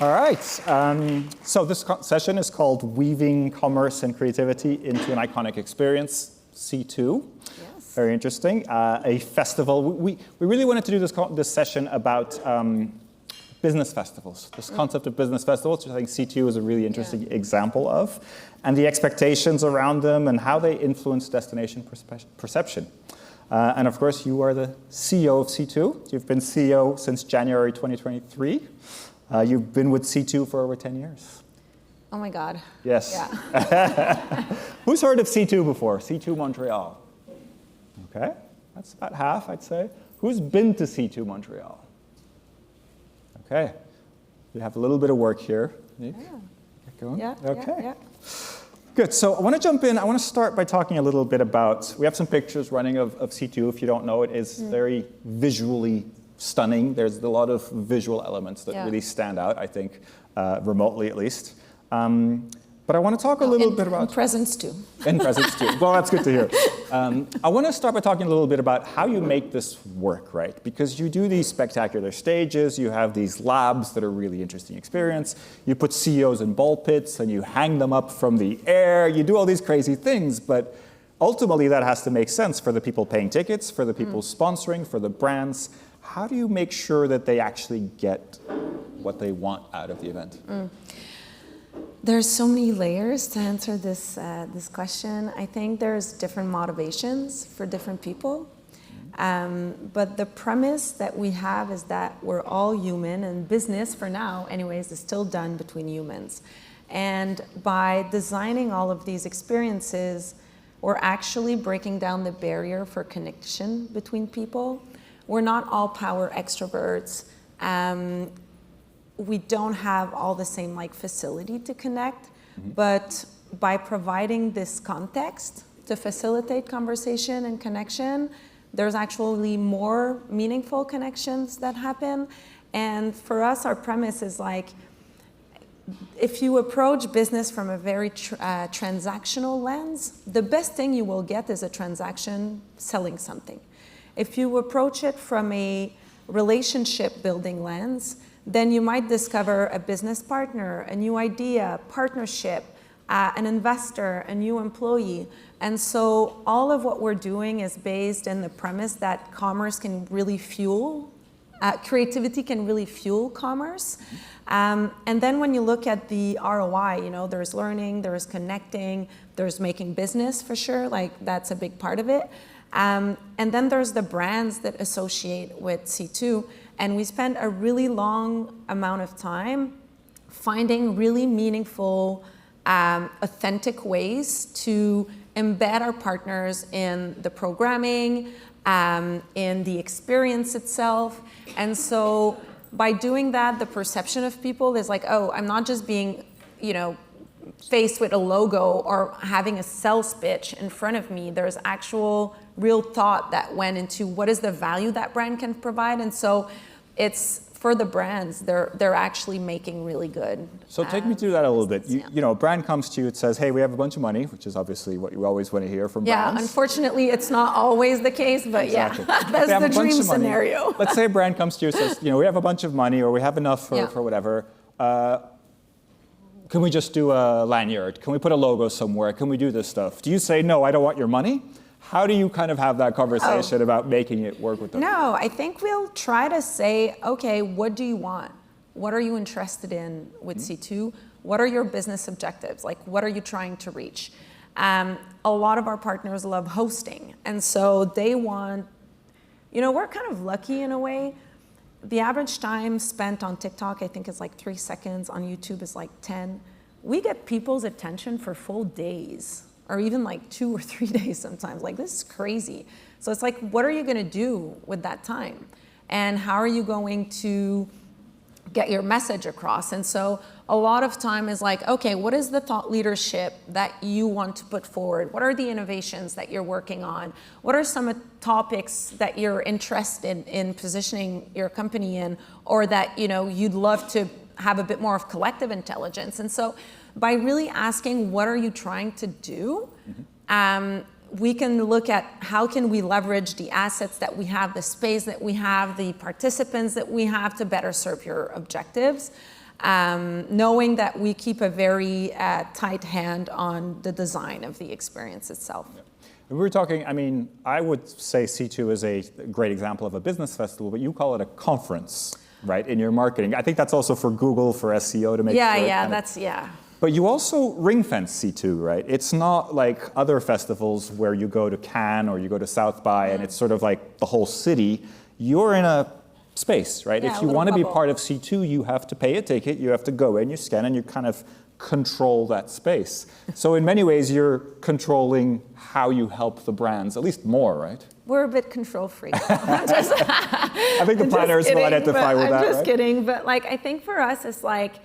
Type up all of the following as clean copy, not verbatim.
All right. So this session is called Weaving Commerce and Creativity into an Iconic Experience, C2. Yes. Very interesting. A festival. We really wanted to do this session about business festivals. This concept of business festivals, which I think C2 is a really interesting example of, and the expectations around them and how they influence destination perception. And of course, you are the CEO of C2. You've been CEO since January 2023. You've been with C2 for over 10 years. Oh my God. Yes. Yeah. Who's heard of C2 before? C2 Montreal. Okay, that's about half, I'd say. Who's been to C2 Montreal? Okay, we have a little bit of work here. Anick, get going? Yeah. Okay. Yeah. Good, so I want to jump in. I want to start by talking a little bit about, we have some pictures running of C2. If you don't know, it is very visually stunning. There's a lot of visual elements that really stand out, I think, remotely at least. But I want to talk a little bit about... In presence too. In presence too. Well, that's good to hear. I want to start by talking a little bit about how you make this work, right? Because you do these spectacular stages, you have these labs that are really interesting experience, you put CEOs in ball pits and you hang them up from the air, you do all these crazy things, but ultimately that has to make sense for the people paying tickets, for the people sponsoring, for the brands. How do you make sure that they actually get what they want out of the event? There's so many layers to answer this question. I think there's different motivations for different people. But the premise that we have is that we're all human, and business, for now anyways, is still done between humans. And by designing all of these experiences, we're actually breaking down the barrier for connection between people. We're not all power extroverts. We don't have all the same facility to connect, but by providing this context to facilitate conversation and connection, there's actually more meaningful connections that happen. And for us, our premise is if you approach business from a very transactional lens, the best thing you will get is a transaction selling something. If you approach it from a relationship building lens, then you might discover a business partner, a new idea, partnership, an investor, a new employee. And so all of what we're doing is based in the premise that commerce can really fuel, creativity can really fuel commerce. And then when you look at the ROI, there's learning, there's connecting, there's making business for sure, that's a big part of it. And then there's the brands that associate with C2. And we spend a really long amount of time finding really meaningful, authentic ways to embed our partners in the programming, in the experience itself. And so by doing that, the perception of people is oh, I'm not just being, faced with a logo or having a sales pitch in front of me. There's actual real thought that went into what is the value that brand can provide. And so it's for the brands, they're actually making really good. So take me through that a little bit. A brand comes to you, it says, hey, we have a bunch of money, which is obviously what you always want to hear from brands. Yeah, unfortunately, it's not always the case, but exactly. That's the dream scenario. Let's say a brand comes to you and says, we have a bunch of money or we have enough for whatever. Can we just do a lanyard? Can we put a logo somewhere? Can we do this stuff? Do you say, no, I don't want your money? How do you kind of have that conversation about making it work with them? No, I think we'll try to say, okay, what do you want? What are you interested in with C2? What are your business objectives? What are you trying to reach? A lot of our partners love hosting. And so they want, we're kind of lucky in a way. The average time spent on TikTok, I think, is 3 seconds. On YouTube is 10. We get people's attention for full days, or even 2 or 3 days sometimes. This is crazy. So it's what are you going to do with that time? And how are you going to get your message across? And so a lot of time is okay, what is the thought leadership that you want to put forward? What are the innovations that you're working on? What are some topics that you're interested in positioning your company in, or that you'd love to have a bit more of collective intelligence? And so by really asking, what are you trying to do? We can look at how can we leverage the assets that we have, the space that we have, the participants that we have to better serve your objectives. knowing that we keep a very tight hand on the design of the experience itself. Yeah. We were talking, I mean, I would say C2 is a great example of a business festival, but you call it a conference, right, in your marketing. I think that's also for Google, for SEO to make sure. But you also ring-fence C2, right? It's not like other festivals where you go to Cannes or you go to South by and it's sort of like the whole city. You're in a space, right? Yeah, if you want to be part of C2, you have to pay a ticket, you have to go in, you scan, and you kind of control that space. So in many ways, you're controlling how you help the brands, at least more, right? We're a bit control freak. I think the planners will identify with that, right? I'm just kidding, but like I think for us, it's like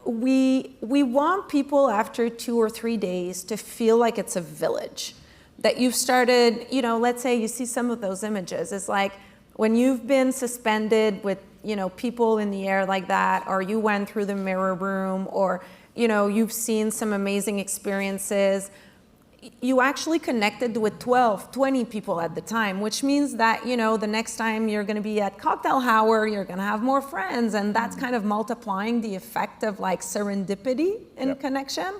we want people after 2 or 3 days to feel like it's a village. That you've started, you know, let's say you see some of those images. It's like when you've been suspended with, you know, people in the air like that, or you went through the mirror room, or, you know, you've seen some amazing experiences. You actually connected with 12, 20 people at the time, which means that, you know, the next time you're going to be at cocktail hour, you're going to have more friends, and that's kind of multiplying the effect of like serendipity and connection.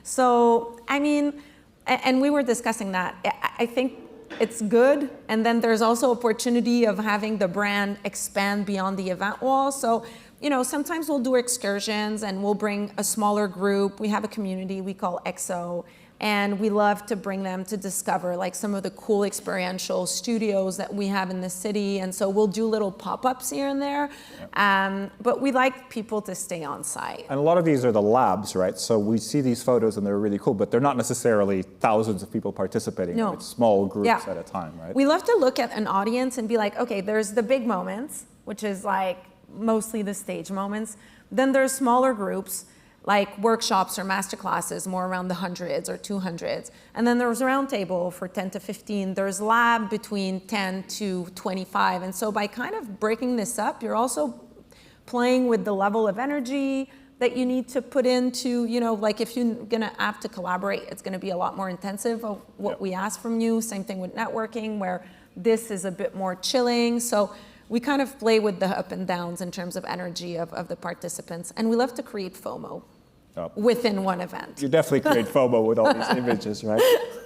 So, I mean, and we were discussing that. I think it's good, and then there's also opportunity of having the brand expand beyond the event wall. So, you know, sometimes we'll do excursions and we'll bring a smaller group. We have a community we call EXO, and we love to bring them to discover like some of the cool experiential studios that we have in the city. And so we'll do little pop-ups here and there, but we like people to stay on site. And a lot of these are the labs, right? So we see these photos and they're really cool, but they're not necessarily thousands of people participating. No. It's small groups at a time, right? We love to look at an audience and be like, okay, there's the big moments, which is like mostly the stage moments. Then there's smaller groups, like workshops or masterclasses, more around the hundreds or 200s. And then there's a round table for 10 to 15. There's lab between 10 to 25. And so by kind of breaking this up, you're also playing with the level of energy that you need to put into, you know, like if you're gonna have to collaborate, it's gonna be a lot more intensive of what we ask from you. Same thing with networking, where this is a bit more chilling. So we kind of play with the up and downs in terms of energy of the participants. And we love to create FOMO within one event. You definitely create FOMO with all these images, right?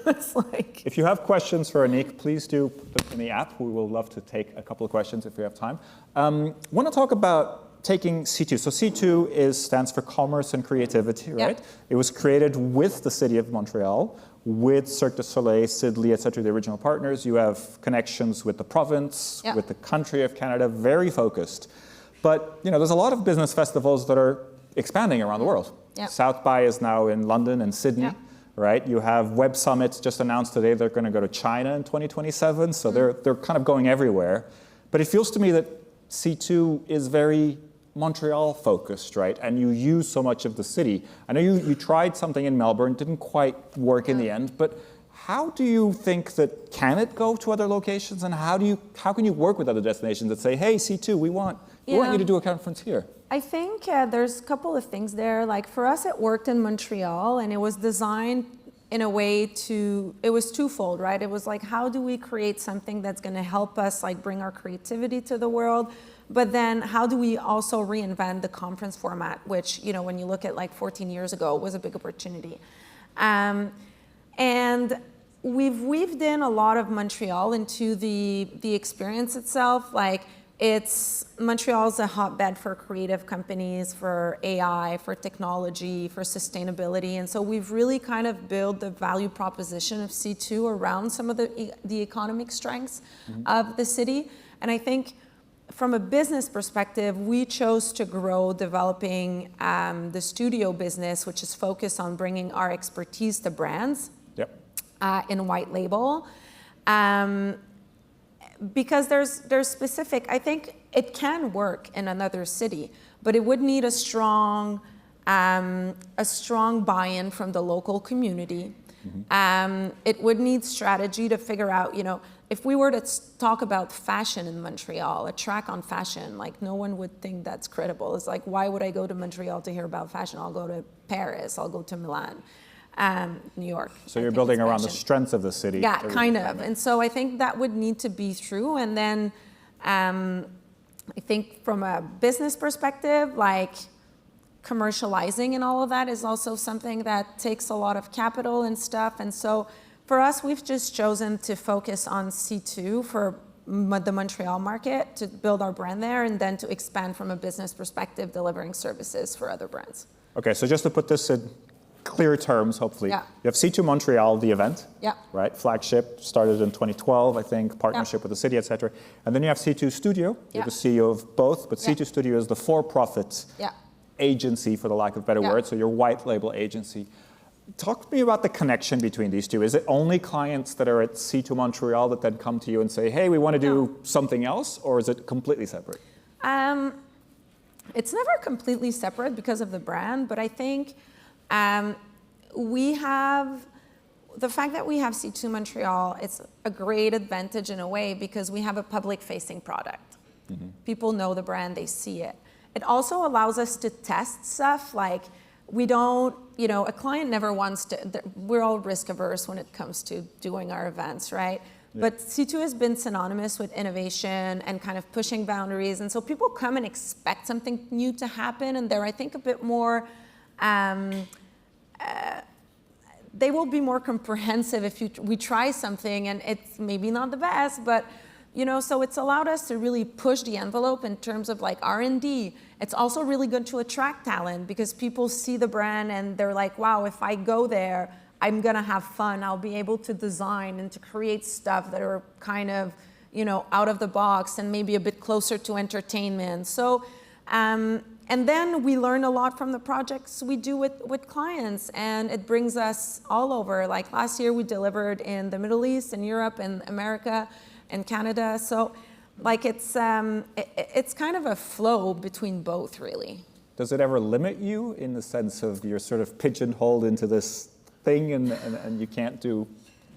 It's like... If you have questions for Anick, please do put them in the app. We will love to take a couple of questions if we have time. I want to talk about taking C2. So C2 stands for Commerce and Creativity, right? Yep. It was created with the city of Montreal, with Cirque du Soleil, Sidley, et cetera, the original partners. You have connections with the province, with the country of Canada, very focused. But, you know, there's a lot of business festivals that are expanding around the world. Yep. South by is now in London and Sydney, right? You have Web Summits just announced today. They're going to go to China in 2027. So they're kind of going everywhere. But it feels to me that C2 is very Montreal focused, right? And you use so much of the city. I know you tried something in Melbourne, didn't quite work in the end, but how do you think that, can it go to other locations? And how can you work with other destinations that say, hey, C2, we want you to do a conference here? I think there's a couple of things there. Like for us, it worked in Montreal, and it was designed in a way it was twofold, right? It was like, how do we create something that's going to help us like bring our creativity to the world? But then how do we also reinvent the conference format, which, you know, when you look at like 14 years ago, was a big opportunity. And we've weaved in a lot of Montreal into the experience itself. Like Montreal's a hotbed for creative companies, for AI, for technology, for sustainability. And so we've really kind of built the value proposition of C2 around some of the economic strengths of the city. And I think from a business perspective, we chose to grow developing the studio business, which is focused on bringing our expertise to brands in white label. Because there's specific, I think it can work in another city, but it would need a strong buy-in from the local community. It would need strategy to figure out, you know, if we were to talk about fashion in Montreal, a track on fashion, like no one would think that's credible. It's like, why would I go to Montreal to hear about fashion? I'll go to Paris, I'll go to Milan. New York. So you're building around the strengths of the city. Yeah, kind of. And so I think that would need to be true. And then I think from a business perspective, like commercializing and all of that is also something that takes a lot of capital and stuff. And so for us, we've just chosen to focus on C2 for the Montreal market, to build our brand there, and then to expand from a business perspective, delivering services for other brands. Okay, so just to put this in clear terms, hopefully. Yeah. You have C2 Montreal, the event, Yeah. right? Flagship, started in 2012, I think, partnership with the city, et cetera. And then you have C2 Studio. You're the CEO of both, but C2 Studio is the for-profit agency, for the lack of a better word, so your white label agency. Talk to me about the connection between these two. Is it only clients that are at C2 Montreal that then come to you and say, hey, we want to do something else, or is it completely separate? It's never completely separate because of the brand, but I think we have, the fact that we have C2 Montreal, it's a great advantage in a way because we have a public-facing product. Mm-hmm. People know the brand, they see it. It also allows us to test stuff, like we don't, you know, a client never wants to, we're all risk averse when it comes to doing our events, right? Yeah. But C2 has been synonymous with innovation and kind of pushing boundaries. And so people come and expect something new to happen. And they're, I think, a bit more, they will be more comprehensive if we try something and it's maybe not the best, but you know, so it's allowed us to really push the envelope in terms of like R&D. It's also really good to attract talent because people see the brand and they're like, wow, if I go there, I'm gonna have fun. I'll be able to design and to create stuff that are kind of, you know, out of the box and maybe a bit closer to entertainment. So, and then we learn a lot from the projects we do with clients, and it brings us all over. Like last year we delivered in the Middle East and Europe and America and Canada. So like it's kind of a flow between both, really. Does it ever limit you in the sense of you're sort of pigeonholed into this thing and you can't do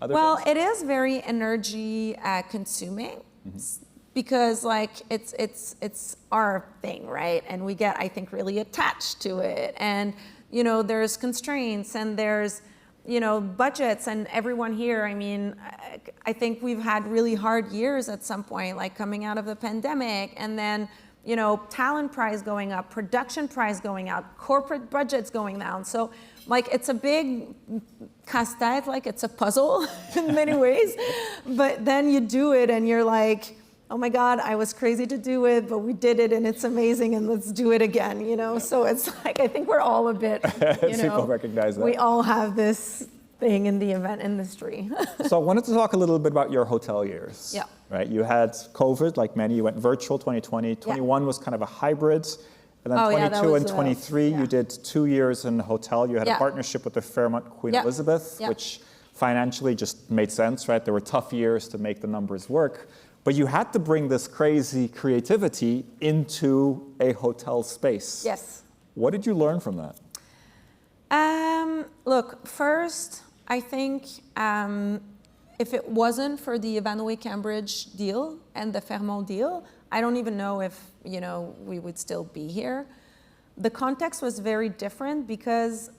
other things? Well, it is very energy consuming. Mm-hmm. Because like it's our thing, right? And we get, I think, really attached to it. And you know, there's constraints and there's, you know, budgets, and everyone here, I mean, I think we've had really hard years at some point, like coming out of the pandemic, and then, you know, talent price going up, production price going up, corporate budgets going down. So like it's a big casse-tête, like it's a puzzle in many ways, but then you do it and you're like, oh my God, I was crazy to do it, but we did it and it's amazing and let's do it again, you know? So it's like, I think we're all a bit, you know, people recognize that. We all have this thing in the event industry. So I wanted to talk a little bit about your hotel years. Yeah. Right, you had COVID, like many, you went virtual 2020, 21 was kind of a hybrid, and then 22 and 23, you did 2 years in a hotel. You had a partnership with the Fairmont Queen Elizabeth, which financially just made sense, right? There were tough years to make the numbers work. But you had to bring this crazy creativity into a hotel space. Yes. What did you learn from that? Look, first, I think if it wasn't for the Evanway Cambridge deal and the Fairmont deal, I don't even know if, you know, we would still be here. The context was very different because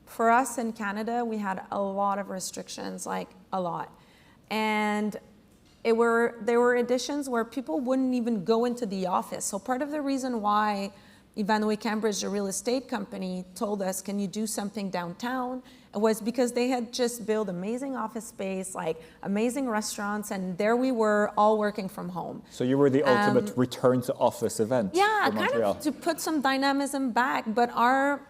for us in Canada, we had a lot of restrictions, like a lot. And there were editions where people wouldn't even go into the office. So part of the reason why Evanway Cambridge, the real estate company, told us, can you do something downtown? It was because they had just built amazing office space, like amazing restaurants, and there we were all working from home. So you were the ultimate return to office event. Yeah, for Montreal. kind of to put some dynamism back, but our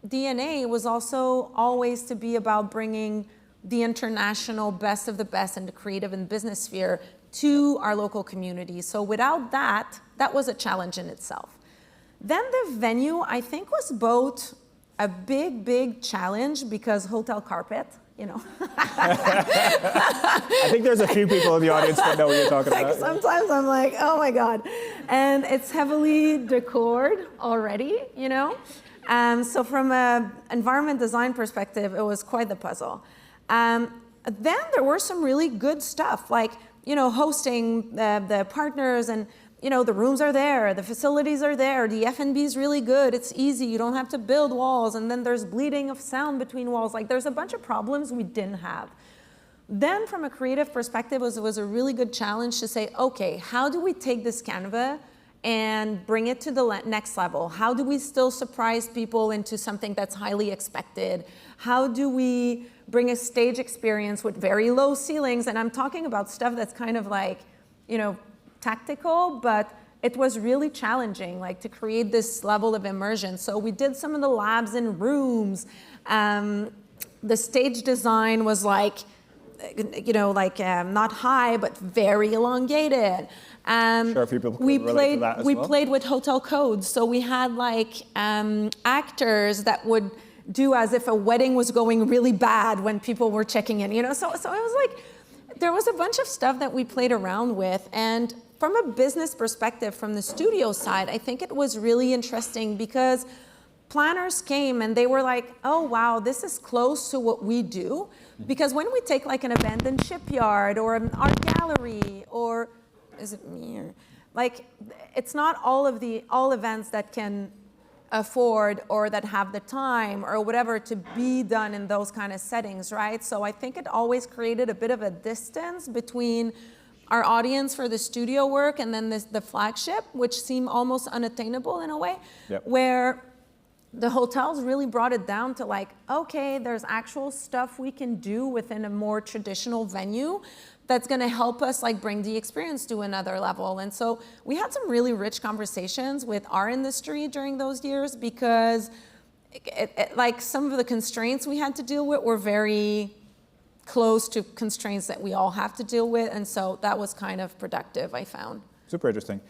DNA was also always to be about bringing the international best of the best in the creative and business sphere to our local community. So without that, that was a challenge in itself. Then the venue, I think, was both a big, big challenge because hotel carpet, you know. I think there's a few people in the audience that know what you're talking about. Sometimes I'm like, oh my God. And it's heavily decored already, you know. So from an environment design perspective, it was quite the puzzle. Then there were some really good stuff, like, you know, hosting the partners, and, you know, the rooms are there, the facilities are there, the F&B is really good, it's easy, you don't have to build walls, and then there's bleeding of sound between walls. Like, there's a bunch of problems we didn't have. Then from a creative perspective, it was a really good challenge to say, okay, how do we take this Canva and bring it to the next level? How do we still surprise people into something that's highly expected? How do we bring a stage experience with very low ceilings? And I'm talking about stuff that's kind of like, tactical, but it was really challenging, like to create this level of immersion. So we did some of the labs in rooms. The stage design was like, not high, but very elongated. Sure, people can relate to that as we well. played with hotel codes. So we had like actors that would do as if a wedding was going really bad when people were checking in, So it was like, there was a bunch of stuff that we played around with. And from a business perspective, from the studio side, I think it was really interesting because planners came and they were like, oh, wow, this is close to what we do. Because when we take like an abandoned shipyard or an art gallery, or is it me? Like, it's not all events that can afford or that have the time or whatever to be done in those kind of settings, right? So I think it always created a bit of a distance between our audience for the studio work and then the flagship, which seemed almost unattainable in a way, where the hotels really brought it down to like, okay, there's actual stuff we can do within a more traditional venue that's going to help us like bring the experience to another level. And so we had some really rich conversations with our industry during those years because like some of the constraints we had to deal with were very close to constraints that we all have to deal with. And so that was kind of productive, I found. Super interesting.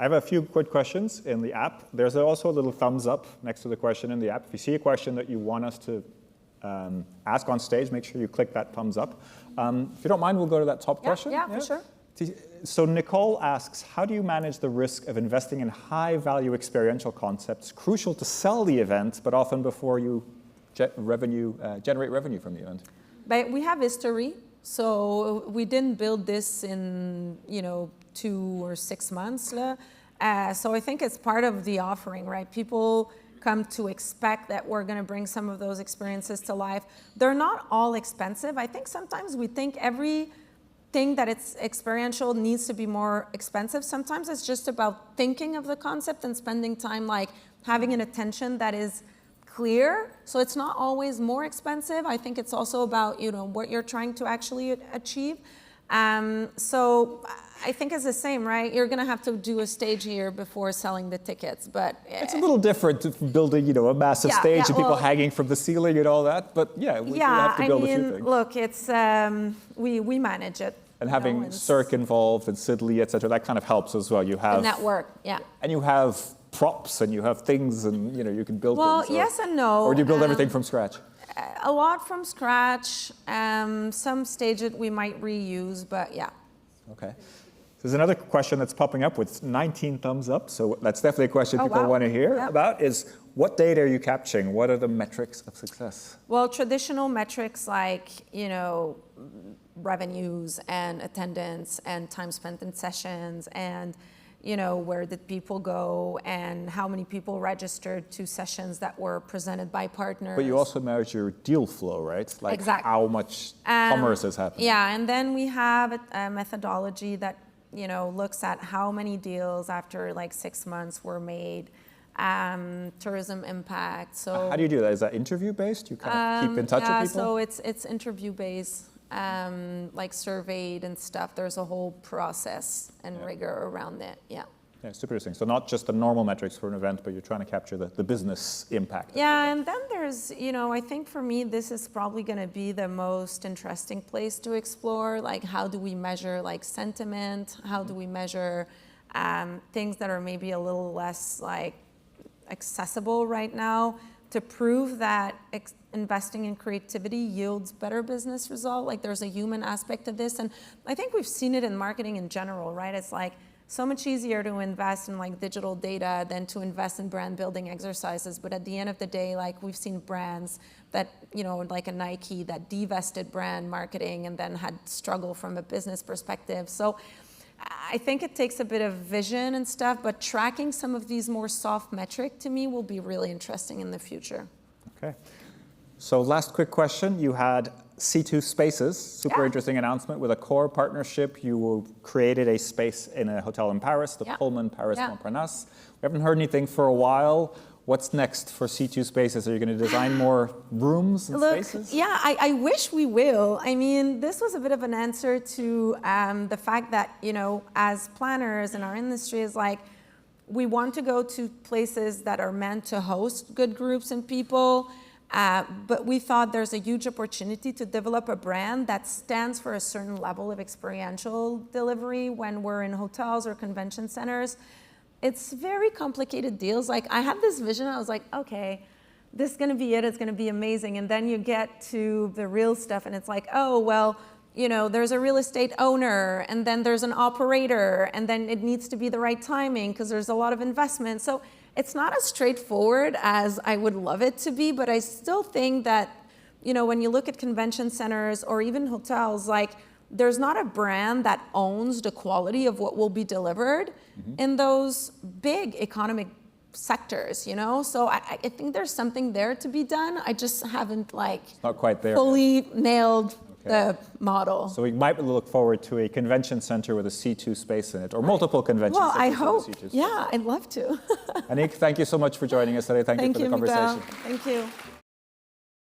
I have a few quick questions in the app. There's also a little thumbs up next to the question in the app. If you see a question that you want us to ask on stage, make sure you click that thumbs up. If you don't mind, we'll go to that top question. Yeah, for sure. So Nicole asks, how do you manage the risk of investing in high-value experiential concepts crucial to sell the event, but often before you generate revenue from the event? But we have history. So we didn't build this in, 2 or 6 months. So I think it's part of the offering, right? People come to expect that we're going to bring some of those experiences to life. They're not all expensive. I think sometimes we think everything that it's experiential needs to be more expensive. Sometimes it's just about thinking of the concept and spending time like having an attention that is clear. So it's not always more expensive. I think it's also about, what you're trying to actually achieve. So I think it's the same, right? You're going to have to do a stage here before selling the tickets, but it's a little different to building, a massive stage and people hanging from the ceiling and all that. But we have to build a few things. Look, it's we manage it. And having Cirque involved and Sidley, et cetera, that kind of helps as well. You have the network, and you have props and you have things and you can build things. Well, yes and no. Or do you build everything from scratch? A lot from scratch. Some stages we might reuse, but yeah. Okay. There's another question that's popping up with 19 thumbs up. So that's definitely a question people want to hear about is what data are you capturing? What are the metrics of success? Well, traditional metrics like, revenues and attendance and time spent in sessions and where did people go and how many people registered to sessions that were presented by partners. But you also measure deal flow, right? Like exactly. How much commerce is happening. Yeah, and then we have a methodology that, looks at how many deals after like 6 months were made, tourism impact. So how do you do that? Is that interview based? You kind of keep in touch with people? So it's interview based. Like surveyed and stuff. There's a whole process and rigor around it. Yeah, super interesting. So not just the normal metrics for an event, but you're trying to capture the business impact. Yeah, and then there's, I think for me, this is probably going to be the most interesting place to explore. Like, how do we measure like sentiment? How do we measure things that are maybe a little less like accessible right now to prove that investing in creativity yields better business result. Like there's a human aspect of this. And I think we've seen it in marketing in general, right? It's like so much easier to invest in like digital data than to invest in brand building exercises. But at the end of the day, like we've seen brands that, like a Nike that divested brand marketing and then had struggle from a business perspective. So I think it takes a bit of vision and stuff, but tracking some of these more soft metric to me will be really interesting in the future. Okay. So last quick question. You had C2 Spaces, super interesting announcement with a core partnership. You created a space in a hotel in Paris, the Pullman Paris Montparnasse. We haven't heard anything for a while. What's next for C2 Spaces? Are you going to design more rooms and spaces? Yeah, I wish we will. I mean, this was a bit of an answer to the fact that, you know, as planners in our industry is like, we want to go to places that are meant to host good groups and people, but we thought there's a huge opportunity to develop a brand that stands for a certain level of experiential delivery when we're in hotels or convention centers. It's very complicated deals. Like, I had this vision, I was like, okay, this is gonna be it, it's gonna be amazing. And then you get to the real stuff and it's like, oh, well, you know, there's a real estate owner, and then there's an operator, and then it needs to be the right timing because there's a lot of investment. So it's not as straightforward as I would love it to be, but I still think that, you know, when you look at convention centers or even hotels, like, there's not a brand that owns the quality of what will be delivered in those big economic sectors, you know? So I think there's something there to be done. I just haven't, like, it's not quite there. Fully nailed the model. So we might look forward to a convention center with a C2 space in it, or multiple convention centers. Well, I hope. With a C2 space. Yeah, I'd love to. Anick, thank you so much for joining us today. Thank you for the conversation. Miguel. Thank you.